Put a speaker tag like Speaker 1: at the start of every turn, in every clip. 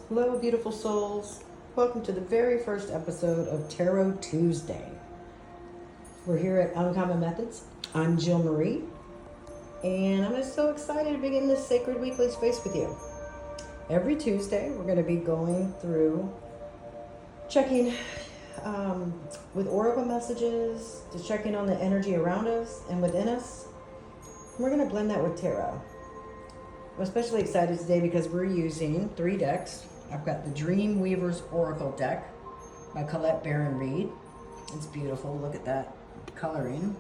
Speaker 1: Hello, beautiful souls. Welcome to the very first episode of Tarot Tuesday. We're here at Uncommon Methods. I'm Jill Marie, and I'm just so excited to begin this sacred weekly space with you. Every Tuesday, we're going to be going through checking with oracle messages, just checking on the energy around us and within us. And we're going to blend that with tarot. I'm especially excited today because we're using 3 decks. I've got the Dream Weaver's Oracle deck by Colette Baron-Reid. It's beautiful. Look at that coloring.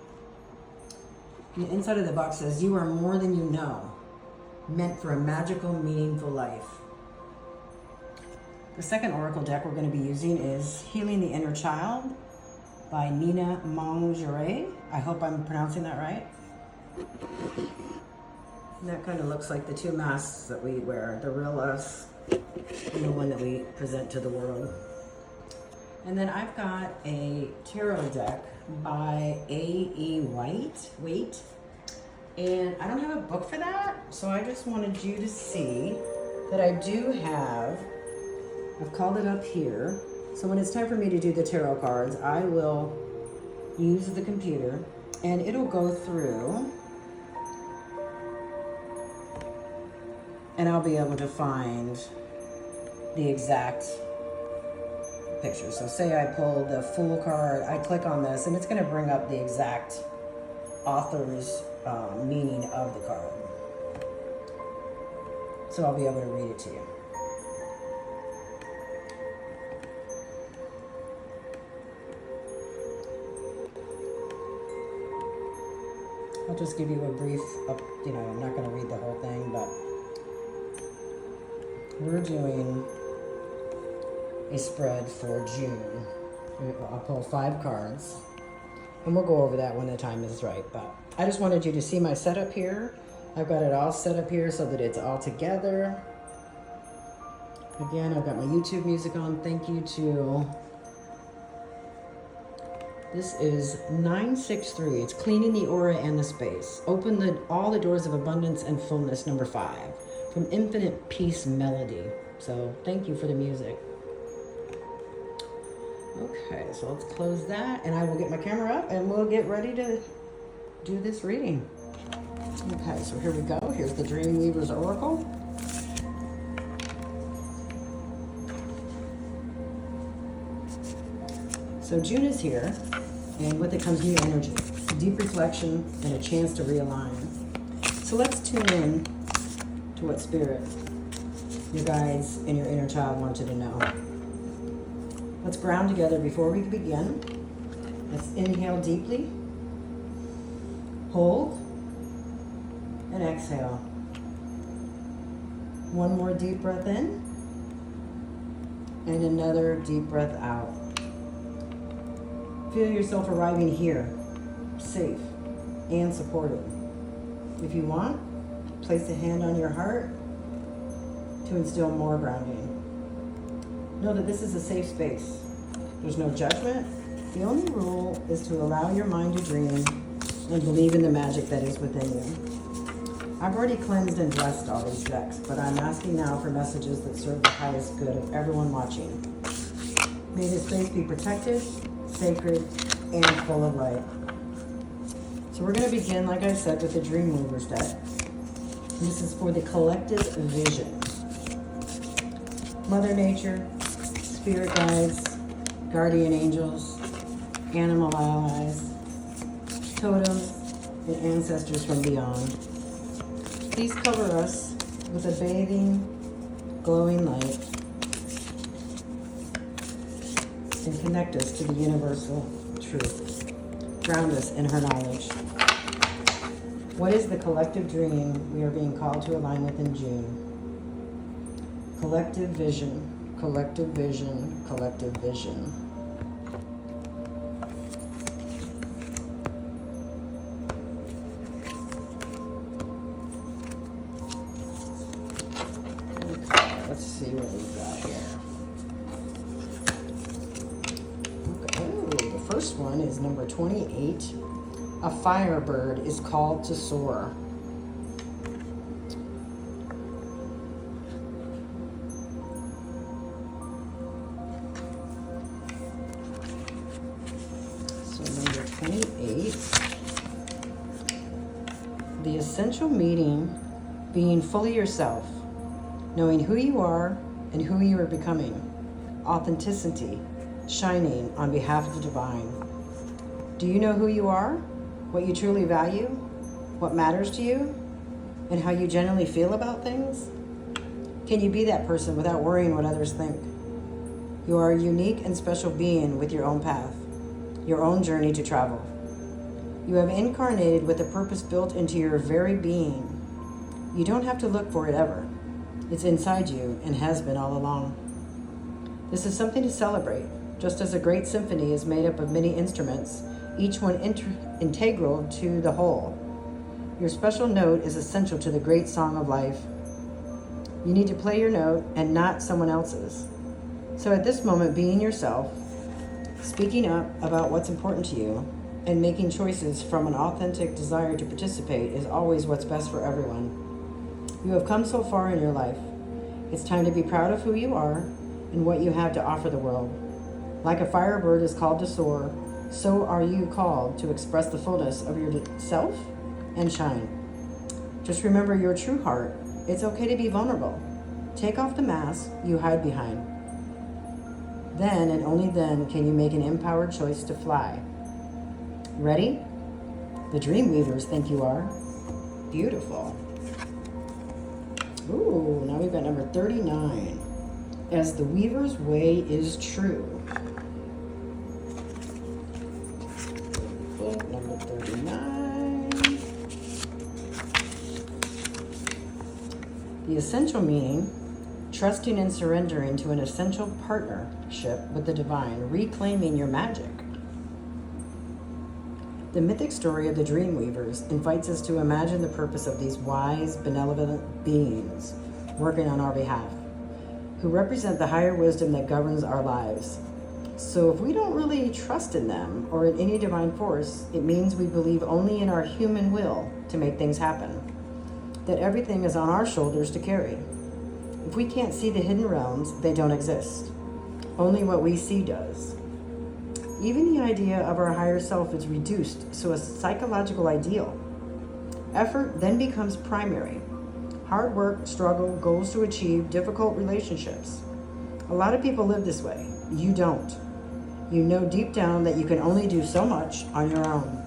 Speaker 1: And the inside of the box says, "You are more than you know, meant for a magical, meaningful life." The second oracle deck we're going to be using is Healing the Inner Child by Nina Mongeray. I hope I'm pronouncing that right. And that kind of looks like the 2 masks that we wear, the real us and the one that we present to the world. And then I've got a tarot deck by A.E. Waite. And I don't have a book for that, so I just wanted you to see that I do have, I've called it up here. So when it's time for me to do the tarot cards, I will use the computer and it'll go through and I'll be able to find the exact picture. So say I pull the Fool card, I click on this, and it's going to bring up the exact author's meaning of the card. So I'll be able to read it to you. I'll just give you a brief, I'm not going to read the whole thing, but we're doing a spread for June. I'll pull 5 cards, and we'll go over that when the time is right. But I just wanted you to see my setup here. I've got it all set up here so that it's all together. Again, I've got my YouTube music on. Thank you to... This is 963. It's Cleaning the Aura and the Space. Open all the doors of abundance and fullness, number 5. From Infinite Peace Melody. So thank you for the music. Okay, so let's close that and I will get my camera up and we'll get ready to do this reading. Okay, so here we go. Here's the Dream Weaver's Oracle. So June is here, and with it comes new energy, deep reflection, and a chance to realign. So let's tune in to what Spirit, your guides, and your inner child want you to know. Let's ground together before we begin. Let's inhale deeply, hold, and exhale. One more deep breath in, and another deep breath out. Feel yourself arriving here, safe and supported. If you want, place a hand on your heart to instill more grounding. Know that this is a safe space. There's no judgment. The only rule is to allow your mind to dream and believe in the magic that is within you. I've already cleansed and blessed all these decks, but I'm asking now for messages that serve the highest good of everyone watching. May this space be protected, sacred, and full of light. So we're going to begin, like I said, with the Dream Weaver's deck. This is for the collective vision. Mother Nature, spirit guides, guardian angels, animal allies, totems, and ancestors from beyond. Please cover us with a bathing, glowing light and connect us to the universal truth. Ground us in her knowledge. What is the collective dream we are being called to align with in June? Collective vision, collective vision, collective vision. Okay, let's see what we've got here. Okay, ooh, the first one is number 28. A firebird is called to soar. essential meaning being fully yourself, knowing who you are and who you are becoming, authenticity, shining on behalf of the divine. Do you know who you are, what you truly value, what matters to you, and how you generally feel about things? Can you be that person without worrying what others think? You are a unique and special being with your own path, your own journey to travel. You have incarnated with a purpose built into your very being. You don't have to look for it ever. It's inside you and has been all along. This is something to celebrate. Just as a great symphony is made up of many instruments, each one integral to the whole. Your special note is essential to the great song of life. You need to play your note and not someone else's. So at this moment, being yourself, speaking up about what's important to you, and making choices from an authentic desire to participate is always what's best for everyone. You have come so far in your life. It's time to be proud of who you are and what you have to offer the world. Like a firebird is called to soar, so are you called to express the fullness of yourself and shine. Just remember your true heart. It's okay to be vulnerable. Take off the mask you hide behind. Then and only then can you make an empowered choice to fly. Ready? The dream weavers think you are. Beautiful. Ooh, now we've got number 39. As the weaver's way is true. Book number 39. The essential meaning, trusting and surrendering to an essential partnership with the divine, reclaiming your magic. The mythic story of the dream weavers invites us to imagine the purpose of these wise, benevolent beings working on our behalf, who represent the higher wisdom that governs our lives. So if we don't really trust in them or in any divine force, it means we believe only in our human will to make things happen, that everything is on our shoulders to carry. If we can't see the hidden realms, they don't exist. Only what we see does. Even the idea of our higher self is reduced to a psychological ideal. Effort then becomes primary. Hard work, struggle, goals to achieve, difficult relationships. A lot of people live this way. You don't. You know deep down that you can only do so much on your own.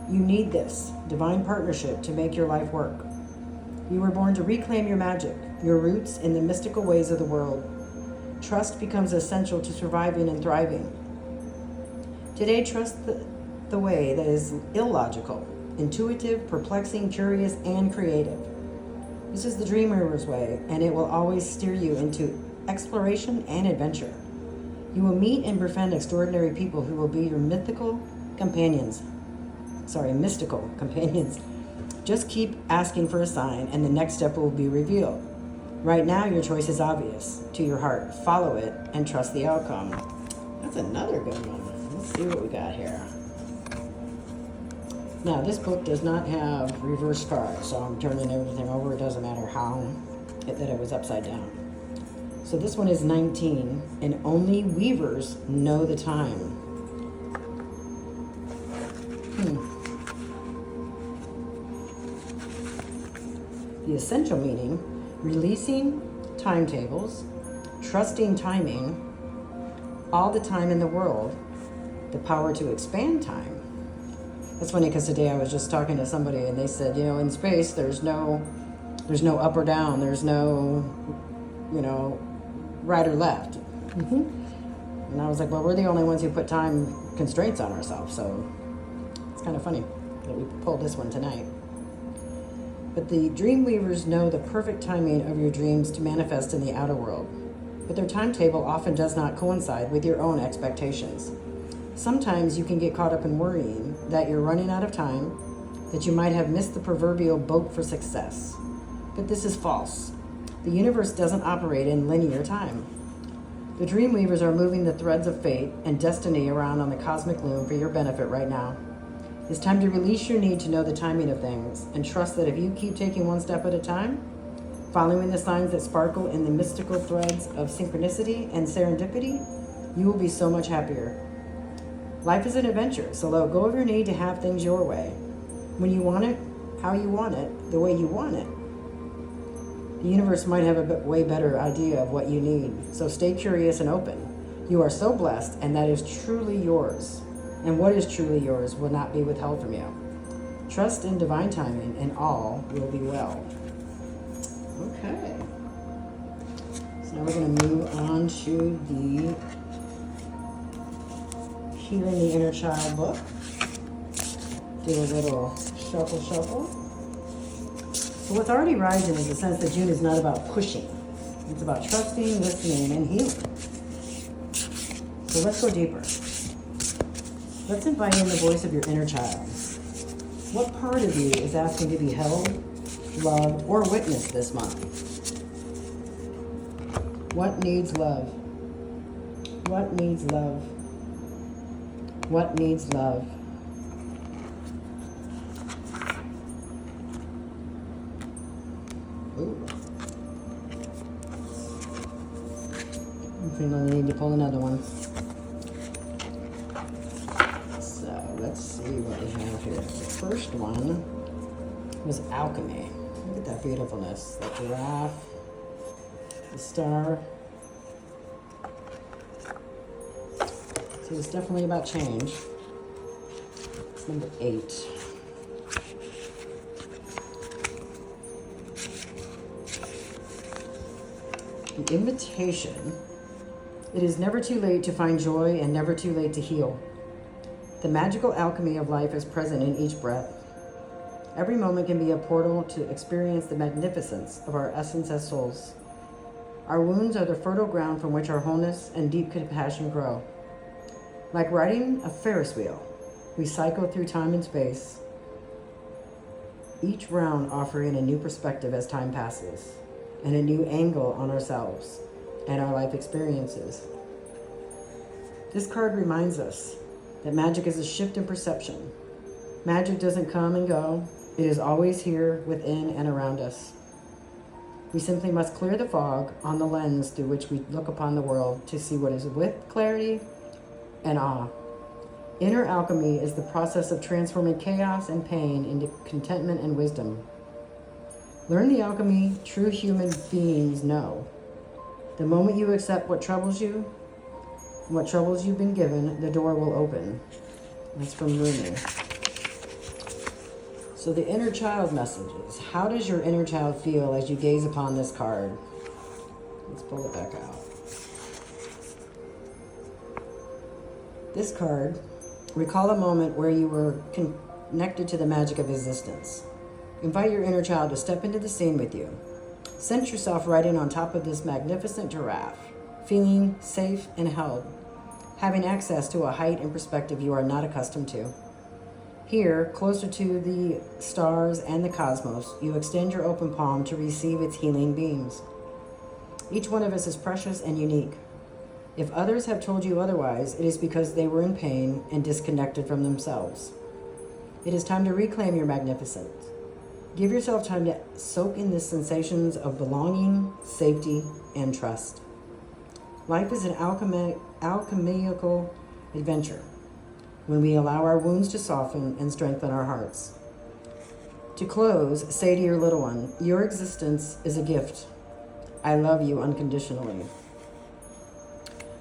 Speaker 1: You need this divine partnership to make your life work. You were born to reclaim your magic, your roots in the mystical ways of the world. Trust becomes essential to surviving and thriving. Today, trust the way that is illogical, intuitive, perplexing, curious, and creative. This is the dreamer's way, and it will always steer you into exploration and adventure. You will meet and befriend extraordinary people who will be your mystical companions. Just keep asking for a sign, and the next step will be revealed. Right now, your choice is obvious to your heart. Follow it and trust the outcome. That's another good one. Let's see what we got here. Now, this book does not have reverse cards, so I'm turning everything over. It doesn't matter how that it was upside down. So this one is 19, and only weavers know the time. The essential meaning, releasing timetables, trusting timing, all the time in the world, the power to expand time. That's funny because today I was just talking to somebody and they said, in space there's no up or down, there's no, right or left. And I was like, well, we're the only ones who put time constraints on ourselves, so it's kind of funny that we pulled this one tonight. But the dream weavers know the perfect timing of your dreams to manifest in the outer world, but their timetable often does not coincide with your own expectations. Sometimes you can get caught up in worrying that you're running out of time, that you might have missed the proverbial boat for success. But this is false. The universe doesn't operate in linear time. The dream weavers are moving the threads of fate and destiny around on the cosmic loom for your benefit right now. It's time to release your need to know the timing of things and trust that if you keep taking one step at a time, following the signs that sparkle in the mystical threads of synchronicity and serendipity, you will be so much happier. Life is an adventure, so let go of your need to have things your way. When you want it how you want it, the way you want it. The universe might have a way better idea of what you need, so stay curious and open. You are so blessed, and that is truly yours. And what is truly yours will not be withheld from you. Trust in divine timing, and all will be well. Okay. So now we're going to move on to the Healing the Inner Child book. Do a little shuffle. So what's already rising is the sense that June is not about pushing. It's about trusting, listening, and healing. So let's go deeper. Let's invite in the voice of your inner child. What part of you is asking to be held, loved, or witnessed this month? What needs love? What needs love? What needs love? Ooh. I think I need to pull another one. So let's see what we have here. The first one was alchemy. Look at that beautifulness. The giraffe, the star. So it's definitely about change. It's number 8. The invitation. It is never too late to find joy and never too late to heal. The magical alchemy of life is present in each breath. Every moment can be a portal to experience the magnificence of our essence as souls. Our wounds are the fertile ground from which our wholeness and deep compassion grow. Like riding a Ferris wheel, we cycle through time and space, each round offering a new perspective as time passes, and a new angle on ourselves and our life experiences. This card reminds us that magic is a shift in perception. Magic doesn't come and go. It is always here, within and around us. We simply must clear the fog on the lens through which we look upon the world to see what is with clarity and awe. Inner alchemy is the process of transforming chaos and pain into contentment and wisdom. Learn the alchemy true human beings know. The moment you accept what troubles you you've been given, the door will open. That's from Rumi. So the inner child messages. How does your inner child feel as you gaze upon this card? Let's pull it back out. This card, recall a moment where you were connected to the magic of existence. Invite your inner child to step into the scene with you. Sense yourself riding on top of this magnificent giraffe, feeling safe and held, having access to a height and perspective you are not accustomed to. Here, closer to the stars and the cosmos, you extend your open palm to receive its healing beams. Each one of us is precious and unique. If others have told you otherwise, it is because they were in pain and disconnected from themselves. It is time to reclaim your magnificence. Give yourself time to soak in the sensations of belonging, safety, and trust. Life is an alchemical adventure when we allow our wounds to soften and strengthen our hearts. To close, say to your little one, your existence is a gift. I love you unconditionally.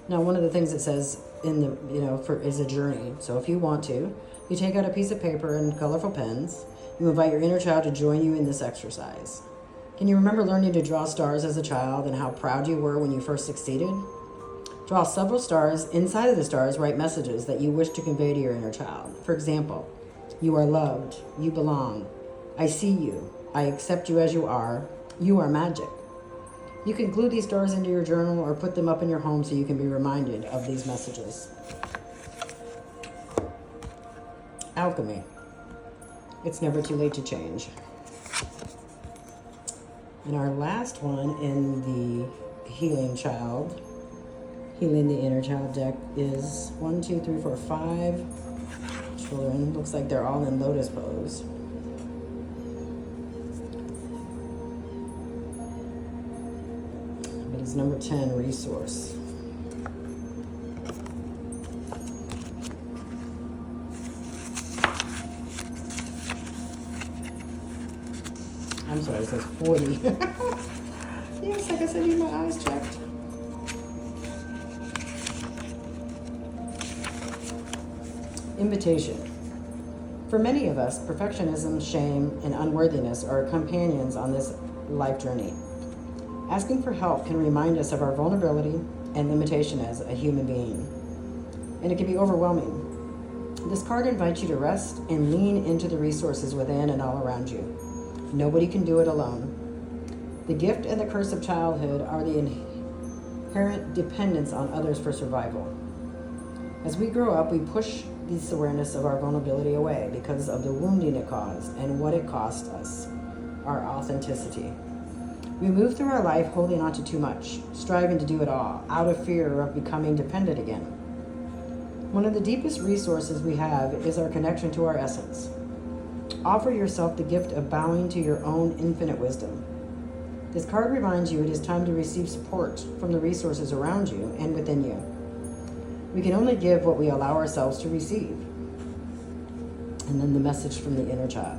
Speaker 1: Now, one of the things it says in the, is a journey. So if you want to, you take out a piece of paper and colorful pens. You invite your inner child to join you in this exercise. Can you remember learning to draw stars as a child and how proud you were when you first succeeded? Draw several stars. Inside of the stars, write messages that you wish to convey to your inner child. For example, you are loved. You belong. I see you. I accept you as you are. You are magic. You can glue these stars into your journal or put them up in your home so you can be reminded of these messages. Alchemy. It's never too late to change. And our last one in the Healing the Inner Child deck is 1, 2, 3, 4, 5 children. Looks like they're all in lotus pose. But it's number 10, resource. says 40. Yes, like I said, I need my eyes checked. Invitation. For many of us, perfectionism, shame, and unworthiness are companions on this life journey. Asking for help can remind us of our vulnerability and limitation as a human being, and it can be overwhelming. This card invites you to rest and lean into the resources within and all around you. Nobody can do it alone. The gift and the curse of childhood are the inherent dependence on others for survival. As we grow up, we push this awareness of our vulnerability away because of the wounding it caused and what it cost us, our authenticity. We move through our life holding on to too much, striving to do it all, out of fear of becoming dependent again. One of the deepest resources we have is our connection to our essence. Offer yourself the gift of bowing to your own infinite wisdom. This card reminds you it is time to receive support from the resources around you and within you. We can only give what we allow ourselves to receive. And then the message from the inner child.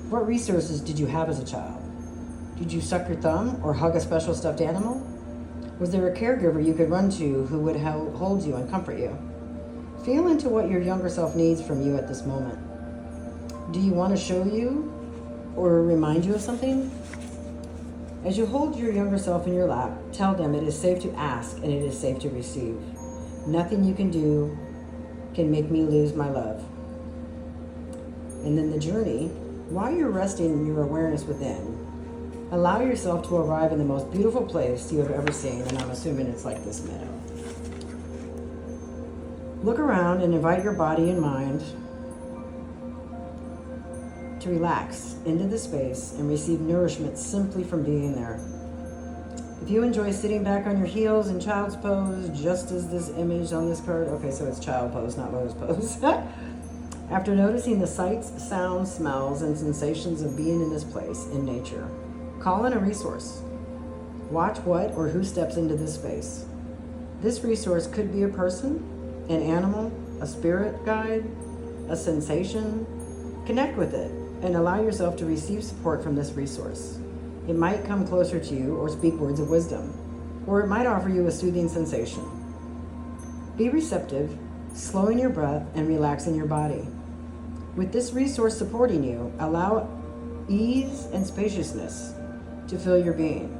Speaker 1: What resources did you have as a child? Did you suck your thumb or hug a special stuffed animal? Was there a caregiver you could run to who would hold you and comfort you? Feel into what your younger self needs from you at this moment. Do you want to show you or remind you of something? As you hold your younger self in your lap, tell them it is safe to ask and it is safe to receive. Nothing you can do can make me lose my love. And then the journey, while you're resting your awareness within, allow yourself to arrive in the most beautiful place you have ever seen, and I'm assuming it's like this meadow. Look around and invite your body and mind to relax into the space and receive nourishment simply from being there. If you enjoy sitting back on your heels in child's pose, just as this image on this card, okay, so it's child pose, not lotus pose. After noticing the sights, sounds, smells, and sensations of being in this place in nature, call in a resource. Watch what or who steps into this space. This resource could be a person, an animal, a spirit guide, a sensation. Connect with it and allow yourself to receive support from this resource. It might come closer to you or speak words of wisdom, or it might offer you a soothing sensation. Be receptive, slowing your breath and relaxing your body. With this resource supporting you, allow ease and spaciousness to fill your being.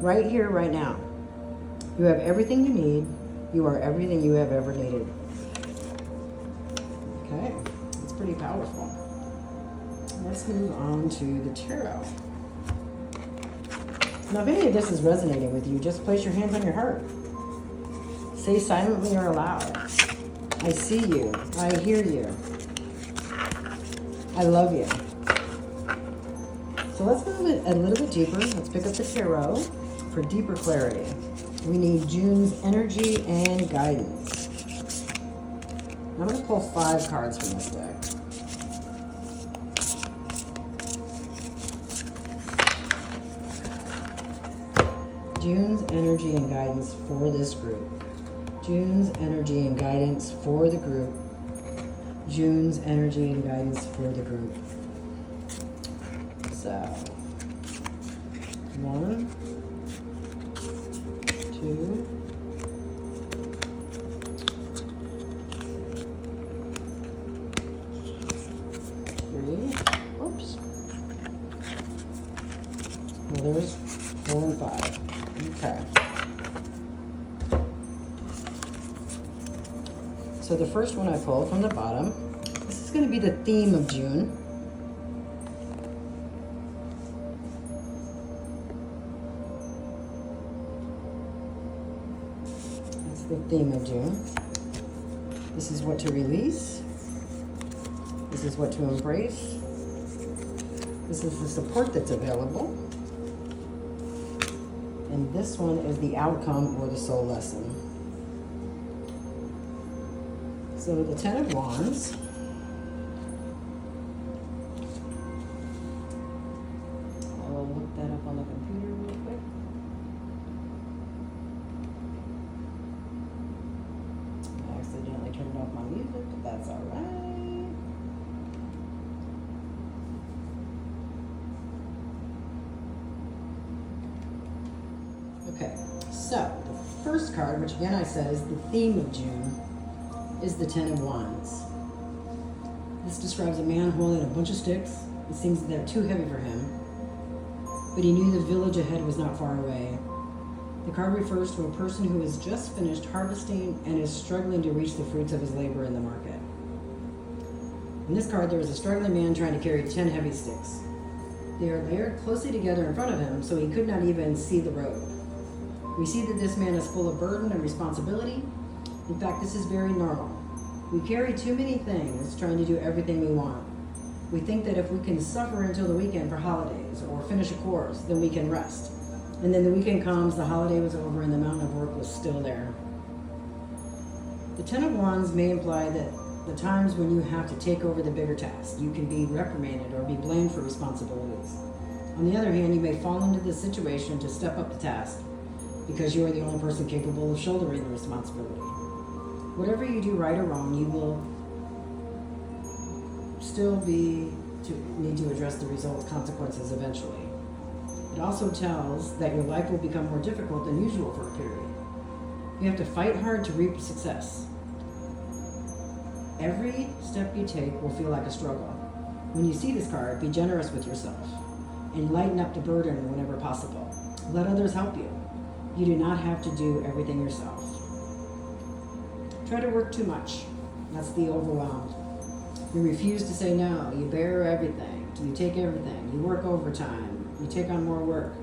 Speaker 1: Right here, right now. You have everything you need. You are everything you have ever needed. Okay, it's pretty powerful. Let's move on to the tarot. Now, if any of this is resonating with you, just place your hands on your heart. Say silently or aloud, I see you. I hear you. I love you. So let's move it a little bit deeper. Let's pick up the tarot for deeper clarity. We need June's energy and guidance. I'm going to pull 5 cards from this deck. June's energy and guidance for this group. June's energy and guidance for the group. June's energy and guidance for the group. So, 1, 2, 3, oops. Well, there's 4 and 5. Okay. So the first one I pulled from the bottom, this is going to be the theme of June. That's the theme of June. This is what to release. This is what to embrace. This is the support that's available. And this one is the outcome or the soul lesson. So the 10 of Wands. I will look that up on the computer real quick. I accidentally turned off my music, but that's all right. Okay, so the first card, which again I said is the theme of June, is the Ten of Wands. This describes a man holding a bunch of sticks. It seems that they're too heavy for him, but he knew the village ahead was not far away. The card refers to a person who has just finished harvesting and is struggling to reach the fruits of his labor in the market. In this card, there is a struggling man trying to carry 10 heavy sticks. They are layered closely together in front of him, so he could not even see the road. We see that this man is full of burden and responsibility. In fact, this is very normal. We carry too many things trying to do everything we want. We think that if we can suffer until the weekend for holidays or finish a course, then we can rest. And then the weekend comes, the holiday was over, and the mountain of work was still there. The Ten of Wands may imply that the times when you have to take over the bigger task, you can be reprimanded or be blamed for responsibilities. On the other hand, you may fall into the situation to step up the task because you are the only person capable of shouldering the responsibility. Whatever you do, right or wrong, you will still need to address the results, consequences eventually. It also tells that your life will become more difficult than usual for a period. You have to fight hard to reap success. Every step you take will feel like a struggle. When you see this card, be generous with yourself and lighten up the burden whenever possible. Let others help you. You do not have to do everything yourself. Try to work too much. That's the overwhelmed. You refuse to say no. You bear everything. You take everything. You work overtime. You take on more work.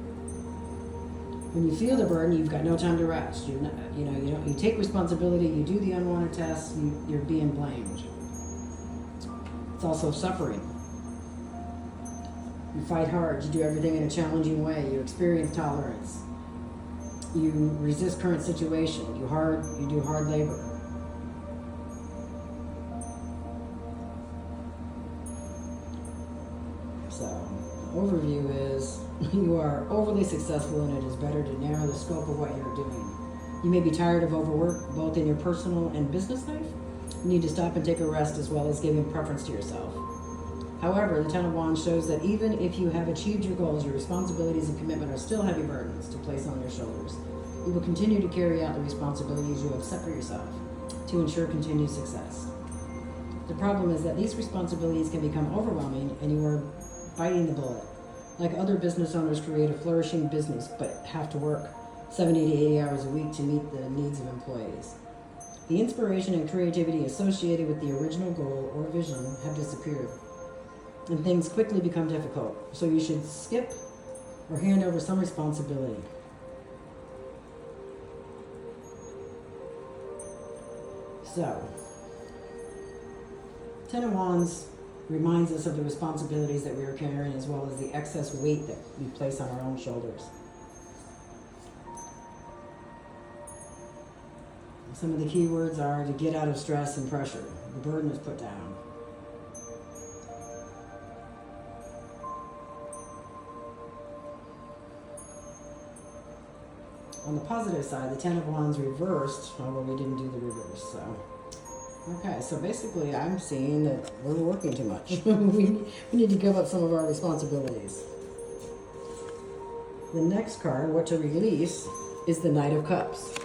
Speaker 1: When you feel the burden, you've got no time to rest. You take responsibility. You do the unwanted tasks. You're being blamed. It's also suffering. You fight hard. You do everything in a challenging way. You experience tolerance. You resist current situation. You do hard labor. So, the overview is you are overly successful and it is better to narrow the scope of what you're doing. You may be tired of overwork, both in your personal and business life. You need to stop and take a rest as well as giving preference to yourself. However, the Ten of Wands shows that even if you have achieved your goals, your responsibilities and commitment are still heavy burdens to place on your shoulders. You will continue to carry out the responsibilities you have set for yourself to ensure continued success. The problem is that these responsibilities can become overwhelming and you are biting the bullet. Like other business owners create a flourishing business but have to work 70 to 80 hours a week to meet the needs of employees. The inspiration and creativity associated with the original goal or vision have disappeared, and things quickly become difficult, so you should skip or hand over some responsibility. So, Ten of Wands reminds us of the responsibilities that we are carrying as well as the excess weight that we place on our own shoulders. Some of the key words are to get out of stress and pressure. The burden is put down. On the positive side, the Ten of Wands reversed, although we didn't do the reverse, so. Okay, so basically I'm seeing that we're working too much. we need to give up some of our responsibilities. The next card, what to release, is the Knight of Cups.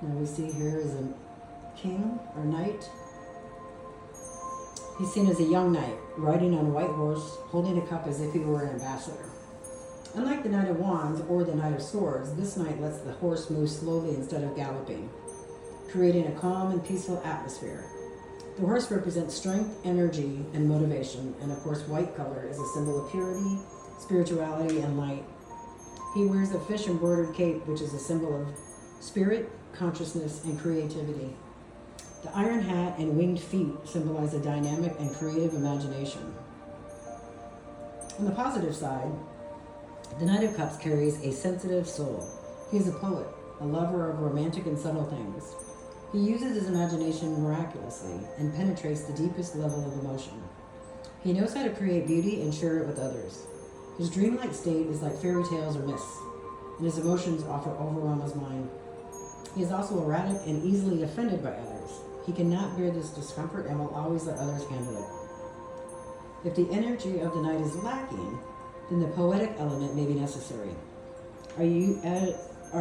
Speaker 1: Now we see here is a king or knight. He's seen as a young knight, riding on a white horse, holding a cup as if he were an ambassador. Unlike the Knight of Wands or the Knight of Swords, this knight lets the horse move slowly instead of galloping, creating a calm and peaceful atmosphere. The horse represents strength, energy, and motivation, and of course white color is a symbol of purity, spirituality, and light. He wears a fish embroidered cape, which is a symbol of spirit, consciousness, and creativity. The iron hat and winged feet symbolize a dynamic and creative imagination. On the positive side, the Knight of Cups carries a sensitive soul. He is a poet, a lover of romantic and subtle things. He uses his imagination miraculously and penetrates the deepest level of emotion. He knows how to create beauty and share it with others. His dreamlike state is like fairy tales or myths, and his emotions often overwhelm his mind. He is also erratic and easily offended by others. He cannot bear this discomfort and will always let others handle it. If the energy of the night is lacking, then the poetic element may be necessary. Are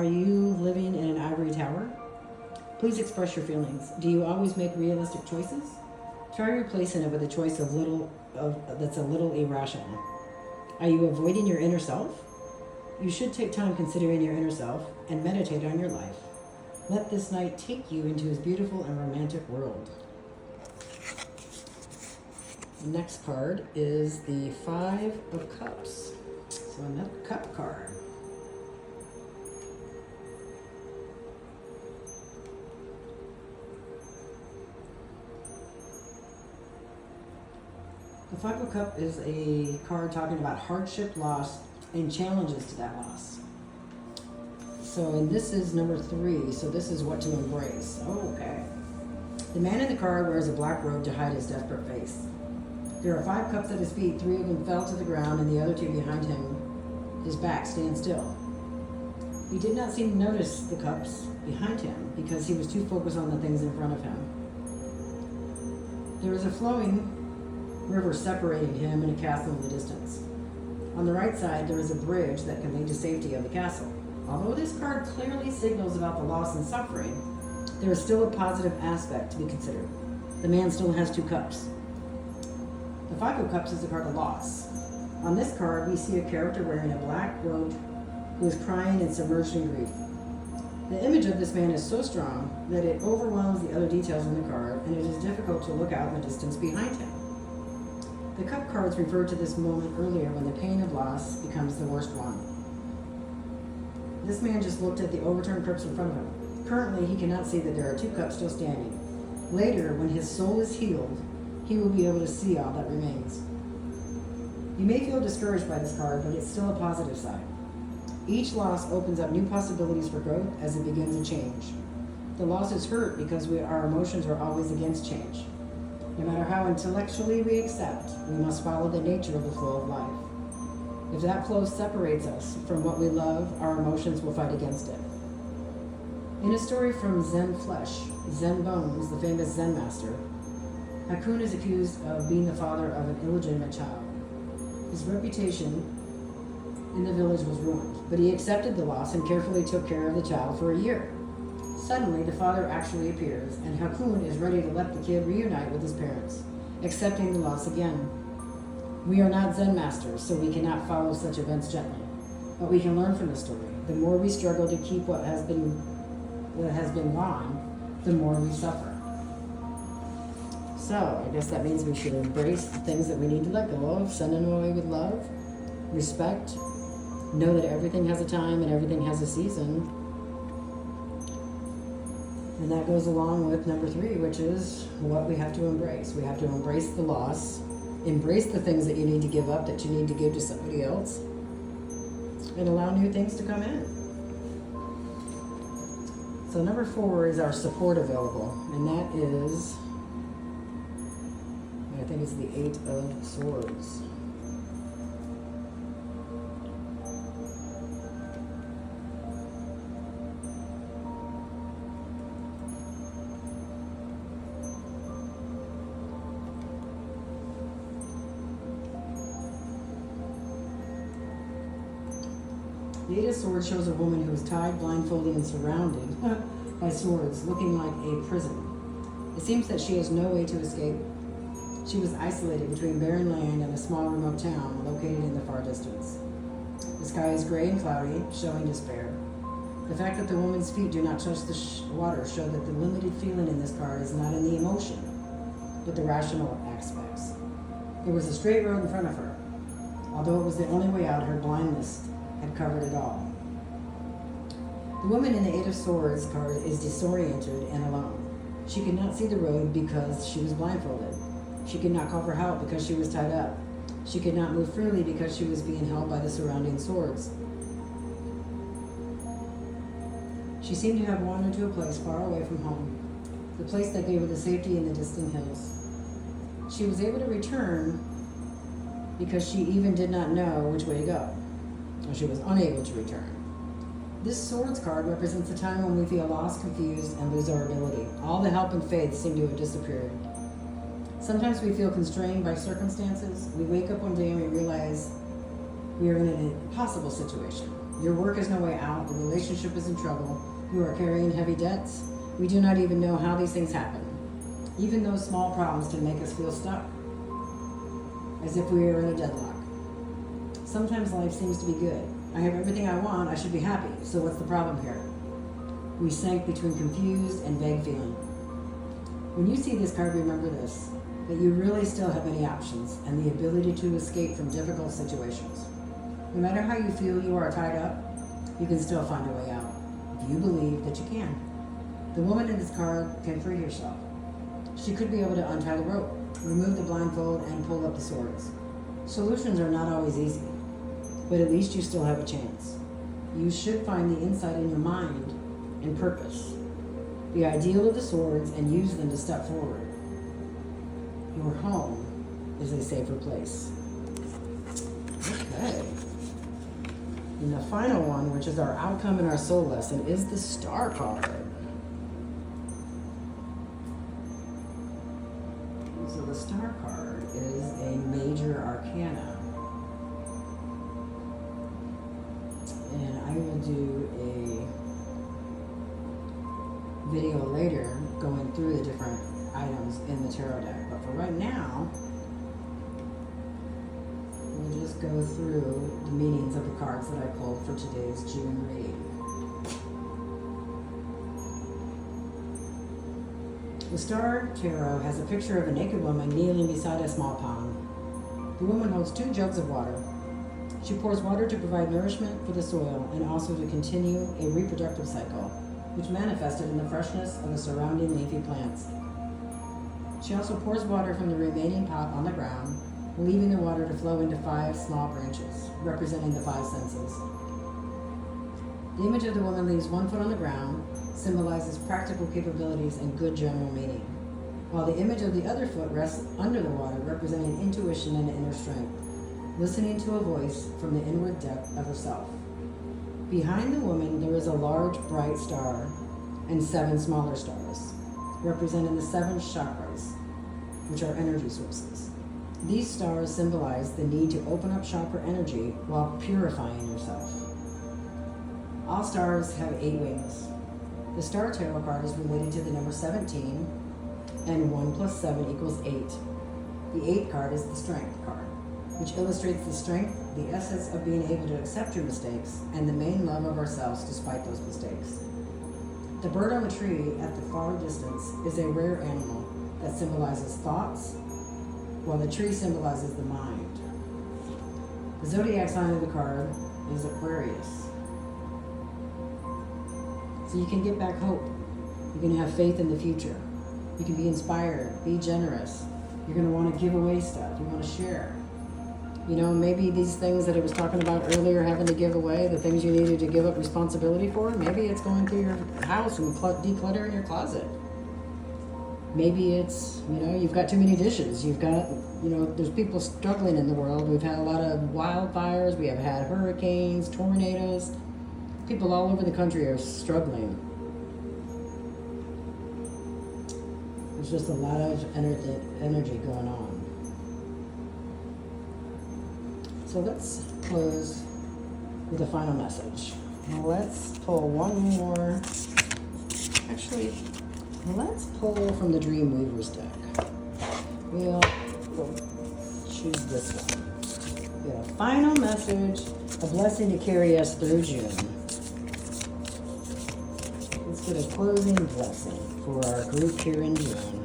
Speaker 1: you living in an ivory tower? Please express your feelings. Do you always make realistic choices? Try replacing it with a choice that's a little irrational. Are you avoiding your inner self? You should take time considering your inner self and meditate on your life. Let this night take you into his beautiful and romantic world. The next card is the Five of Cups. So another cup card. The Five of Cups is a card talking about hardship, loss, and challenges to that loss. So, and this is number 3, so this is what to embrace. Oh, okay. The man in the card wears a black robe to hide his desperate face. There are 5 cups at his feet, 3 of them fell to the ground, and the other 2 behind him, his back, stand still. He did not seem to notice the cups behind him because he was too focused on the things in front of him. There is a flowing river separating him and a castle in the distance. On the right side, there is a bridge that can lead to safety of the castle. Although this card clearly signals about the loss and suffering, there is still a positive aspect to be considered. The man still has 2 cups. The Five of Cups is a card of loss. On this card, we see a character wearing a black robe who is crying and submerged in grief. The image of this man is so strong that it overwhelms the other details in the card, and it is difficult to look out in the distance behind him. The cup cards refer to this moment earlier when the pain of loss becomes the worst one. This man just looked at the overturned cups in front of him. Currently, he cannot see that there are 2 cups still standing. Later, when his soul is healed, he will be able to see all that remains. You may feel discouraged by this card, but it's still a positive side. Each loss opens up new possibilities for growth as it begins a change. The losses hurt because our emotions are always against change. No matter how intellectually we accept, we must follow the nature of the flow of life. If that flow separates us from what we love, our emotions will fight against it. In a story from Zen Flesh, Zen Bones, the famous Zen master, Hakun is accused of being the father of an illegitimate child. His reputation in the village was ruined, but he accepted the loss and carefully took care of the child for a year. Suddenly, the father actually appears, and Hakun is ready to let the kid reunite with his parents, accepting the loss again. We are not Zen masters, so we cannot follow such events gently, but we can learn from the story. The more we struggle to keep what has been gone, the more we suffer. So, I guess that means we should embrace the things that we need to let go of, send them away with love, respect, know that everything has a time and everything has a season. And that goes along with number 3, which is what we have to embrace. We have to embrace the loss, embrace the things that you need to give up, that you need to give to somebody else, and allow new things to come in. So number 4 is our support available, and that is, I think it's the 8 of Swords. The 8 of Swords shows a woman who is tied, blindfolded, and surrounded by swords, looking like a prison. It seems that she has no way to escape. She was isolated between barren land and a small remote town located in the far distance. The sky is gray and cloudy, showing despair. The fact that the woman's feet do not touch the water show that the limited feeling in this card is not in the emotion, but the rational aspects. There was a straight road in front of her. Although it was the only way out, her blindness had covered it all. The woman in the 8 of Swords card is disoriented and alone. She could not see the road because she was blindfolded. She could not call for help because she was tied up. She could not move freely because she was being held by the surrounding swords. She seemed to have wandered to a place far away from home, the place that gave her the safety in the distant hills. She was able to return because she even did not know which way to go, or she was unable to return. This Swords card represents the time when we feel lost, confused, and lose our ability. All the help and faith seem to have disappeared. Sometimes we feel constrained by circumstances. We wake up one day and we realize we are in an impossible situation. Your work has no way out. The relationship is in trouble. You are carrying heavy debts. We do not even know how these things happen. Even those small problems can make us feel stuck, as if we are in a deadlock. Sometimes life seems to be good. I have everything I want. I should be happy. So what's the problem here? We sink between confused and vague feeling. When you see this card, remember this, that you really still have many options and the ability to escape from difficult situations. No matter how you feel you are tied up, you can still find a way out, if you believe that you can. The woman in this card can free herself. She could be able to untie the rope, remove the blindfold, and pull up the swords. Solutions are not always easy, but at least you still have a chance. You should find the insight in your mind and purpose, the ideal of the swords, and use them to step forward. Your home is a safer place. Okay. And the final one, which is our outcome and our soul lesson, is the Star card. So the Star card is a major arcana. And I will do a video later going through the different items in the tarot deck. But for right now, we'll just go through the meanings of the cards that I pulled for today's June reading. The Star Tarot has a picture of a naked woman kneeling beside a small pond. The woman holds 2 jugs of water. She pours water to provide nourishment for the soil and also to continue a reproductive cycle, which manifested in the freshness of the surrounding leafy plants. She also pours water from the remaining pot on the ground, leaving the water to flow into 5 small branches, representing the 5 senses. The image of the woman leaves 1 foot on the ground, symbolizes practical capabilities and good general meaning, while the image of the other foot rests under the water, representing intuition and inner strength, listening to a voice from the inward depth of herself. Behind the woman, there is a large, bright star and 7 smaller stars, representing the 7 chakras, which are energy sources. These stars symbolize the need to open up chakra energy while purifying yourself. All stars have 8 wings. The Star Tarot card is related to the number 17, and 1 plus 7 equals 8. The 8 card is the Strength card, which illustrates the strength, the essence of being able to accept your mistakes, and the main love of ourselves despite those mistakes. The bird on the tree at the far distance is a rare animal that symbolizes thoughts, while the tree symbolizes the mind. The zodiac sign of the card is Aquarius. So you can get back hope. You can have faith in the future. You can be inspired, be generous. You're going to want to give away stuff. You want to share. You know, maybe these things that I was talking about earlier, having to give away, the things you needed to give up responsibility for, maybe it's going through your house and decluttering your closet. Maybe it's, you know, you've got too many dishes. You've got, you know, there's people struggling in the world. We've had a lot of wildfires. We have had hurricanes, tornadoes. People all over the country are struggling. There's just a lot of energy going on. So let's close with a final message. Now let's pull one more. Actually, let's pull from the Dreamweaver's deck. We'll choose this one. We have a final message, a blessing to carry us through June. Let's get a closing blessing for our group here in June.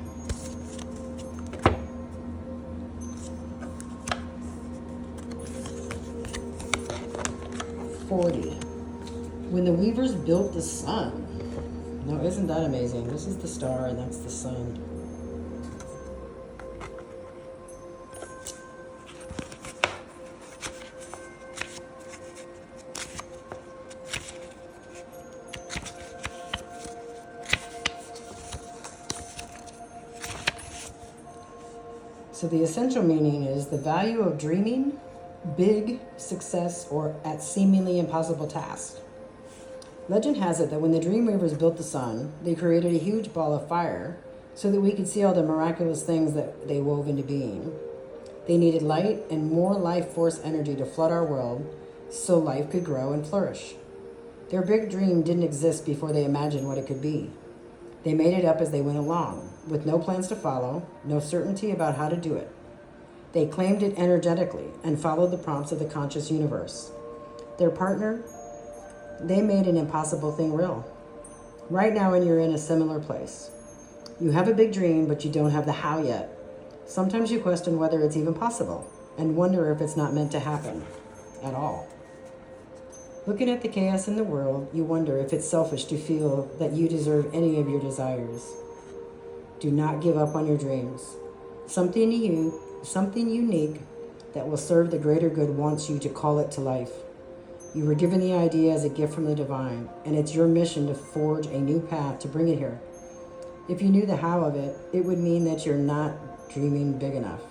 Speaker 1: When the weavers built the sun. Now, isn't that amazing? This is the star and that's the sun. So the essential meaning is the value of dreaming big success or at seemingly impossible tasks. Legend has it that when the Dreamweavers built the sun, they created a huge ball of fire so that we could see all the miraculous things that they wove into being. They needed light and more life force energy to flood our world so life could grow and flourish. Their big dream didn't exist before they imagined what it could be. They made it up as they went along, with no plans to follow, no certainty about how to do it. They claimed it energetically and followed the prompts of the conscious universe. Their partner, they made an impossible thing real. Right now, and you're in a similar place. You have a big dream, but you don't have the how yet. Sometimes you question whether it's even possible and wonder if it's not meant to happen at all. Looking at the chaos in the world, you wonder if it's selfish to feel that you deserve any of your desires. Do not give up on your dreams. Something unique that will serve the greater good wants you to call it to life. You were given the idea as a gift from the divine, and it's your mission to forge a new path to bring it here. If you knew the how of it, it would mean that you're not dreaming big enough.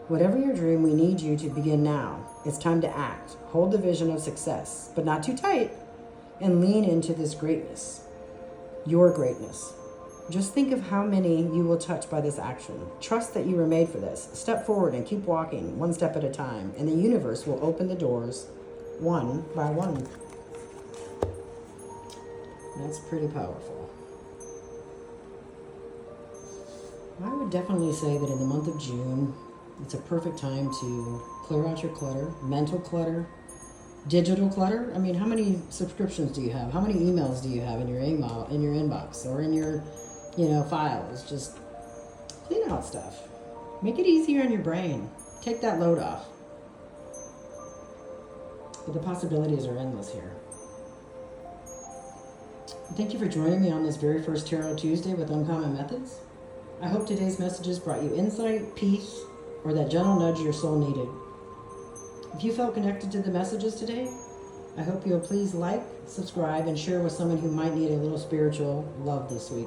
Speaker 1: Whatever your dream, we need you to begin now. It's time to act. Hold the vision of success, but not too tight, and lean into this greatness, your greatness. Just think of how many you will touch by this action. Trust that you were made for this. Step forward and keep walking, one step at a time, and the universe will open the doors one by one. That's pretty powerful. I would definitely say that in the month of June, it's a perfect time to clear out your clutter, mental clutter, digital clutter. I mean, how many subscriptions do you have? How many emails do you have in your inbox or in your, files? Just clean out stuff. Make it easier on your brain. Take that load off. But the possibilities are endless here. Thank you for joining me on this very first Tarot Tuesday with Uncommon Methods. I hope today's messages brought you insight, peace, or that gentle nudge your soul needed. If you felt connected to the messages today, I hope you'll please like, subscribe, and share with someone who might need a little spiritual love this week.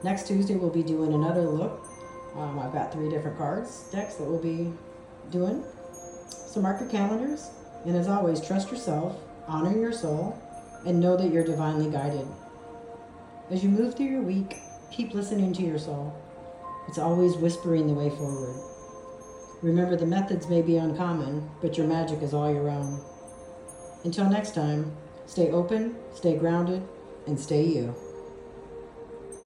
Speaker 1: Next Tuesday, we'll be doing another look. I've got 3 different decks that we'll be doing. So mark your calendars. And as always, trust yourself, honor your soul, and know that you're divinely guided. As you move through your week, keep listening to your soul. It's always whispering the way forward. Remember, the methods may be uncommon, but your magic is all your own. Until next time, stay open, stay grounded, and stay you.